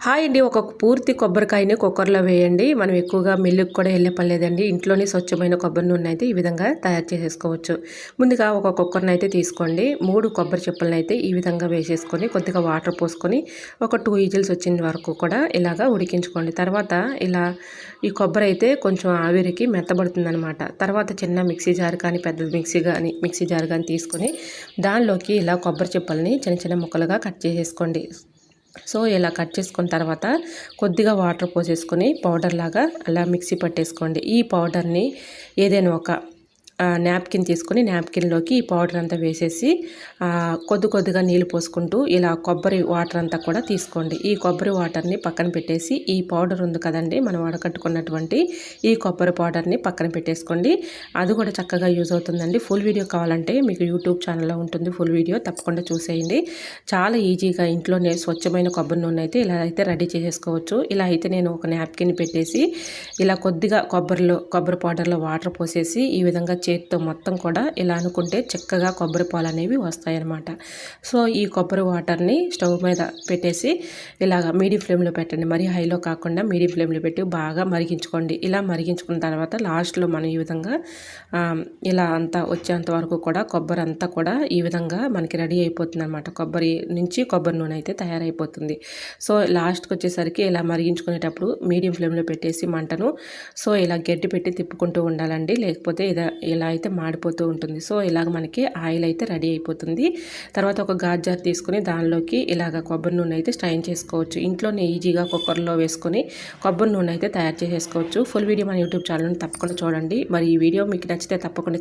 Hi అండి. ఒక పూర్తి కొబ్బరికాయని కుక్కర్‌లో వేయండి. మనం ఎక్కువగా మిల్లుకి కూడా ఎళ్ళే పని లేదండి. ఇంట్లోనే స్వచ్ఛమైన కొబ్బరి నూనె అయితే ఈ విధంగా తయారు చేసేసుకోవచ్చు. ముందుగా ఒక కుక్కర్‌నైతే తీసుకోండి. 3 కొబ్బరి చిప్పలనైతే ఈ విధంగా వేసేసుకొని కొద్దిగా వాటర్ పోసుకొని ఒక 2 విజిల్స్ వచ్చిన వరకు కూడా ఇలాగా ఉడికించుకోండి. తర్వాత ఇలా ఈ కొబ్బరి అయితే కొంచెం ఆవిరికి మెత్తబడుతుందనమాట. తర్వాత చిన్న మిక్సీ జార్ కానీ, పెద్ద మిక్సీ జార్ గాని తీసుకొని దానిలోకి ఇలా కొబ్బరి చిప్పల్ని చిన్న చిన్న ముక్కలుగా కట్ చేసేసుకోండి. సో ఇలా కట్ చేసుకున్న తర్వాత కొద్దిగా వాటర్ పోసేసుకొని పౌడర్ లాగా అలా మిక్సీ పట్టేసుకోండి. ఈ పౌడర్ని ఏదైనా ఒక నాప్కిన్ తీసుకొని నాప్కిన్లోకి ఈ పౌడర్ అంతా వేసేసి కొద్దిగా నీళ్ళు పోసుకుంటూ ఇలా కొబ్బరి వాటర్ అంతా కూడా తీసుకోండి. ఈ కొబ్బరి వాటర్ని పక్కన పెట్టేసి ఈ పౌడర్ ఉంది కదండి, మనం వడకట్టుకున్నటువంటి ఈ కొబ్బరి పౌడర్ని పక్కన పెట్టేసుకోండి. అది కూడా చక్కగా యూజ్ అవుతుందండి. ఫుల్ వీడియో కావాలంటే మీకు యూట్యూబ్ ఛానల్లో ఉంటుంది, ఫుల్ వీడియో తప్పకుండా చూసేయండి. చాలా ఈజీగా ఇంట్లోనే స్వచ్ఛమైన కొబ్బరి నూనె అయితే ఇలా అయితే రెడీ చేసేసుకోవచ్చు. ఇలా అయితే నేను ఒక నాప్కిన్ పెట్టేసి ఇలా కొద్దిగా కొబ్బరి పౌడర్లో వాటర్ పోసేసి ఈ విధంగా చేతితో మొత్తం కూడా ఇలా అనుకుంటే చక్కగా కొబ్బరి పాలు అనేవి వస్తాయన్నమాట. సో ఈ కొబ్బరి వాటర్ని స్టవ్ మీద పెట్టేసి ఇలాగ మీడియం ఫ్లేమ్లో పెట్టండి. మరి హైలో కాకుండా మీడియం ఫ్లేమ్లో పెట్టి బాగా మరిగించుకోండి. ఇలా మరిగించుకున్న తర్వాత లాస్ట్లో మనం ఈ విధంగా ఇలా అంతా వచ్చేంత వరకు కూడా కొబ్బరి అంతా కూడా ఈ విధంగా మనకి రెడీ అయిపోతుంది అనమాట. కొబ్బరి నుంచి కొబ్బరి నూనె అయితే తయారైపోతుంది. సో లాస్ట్కి వచ్చేసరికి ఇలా మరిగించుకునేటప్పుడు మీడియం ఫ్లేమ్లో పెట్టేసి మంటను సో ఇలా గట్టి పెట్టి తిప్పుకుంటూ ఉండాలండి. లేకపోతే ఇలా అయితే మాడిపోతూ ఉంటుంది. సో ఇలాగ మనకి ఆయిల్ అయితే రెడీ అయిపోతుంది. తర్వాత ఒక గాజు జార్ తీసుకుని దానిలోకి ఇలాగ కొబ్బరి నూనె అయితే స్ట్రైన్ చేసుకోవచ్చు. ఇంట్లోనే ఈజీగా కుక్కర్లో వేసుకొని కొబ్బరి నూనె అయితే తయారు చేసేసుకోవచ్చు. ఫుల్ వీడియో మన యూట్యూబ్ ఛానల్ని తప్పకుండా చూడండి. మరి ఈ వీడియో మీకు నచ్చితే తప్పకుండా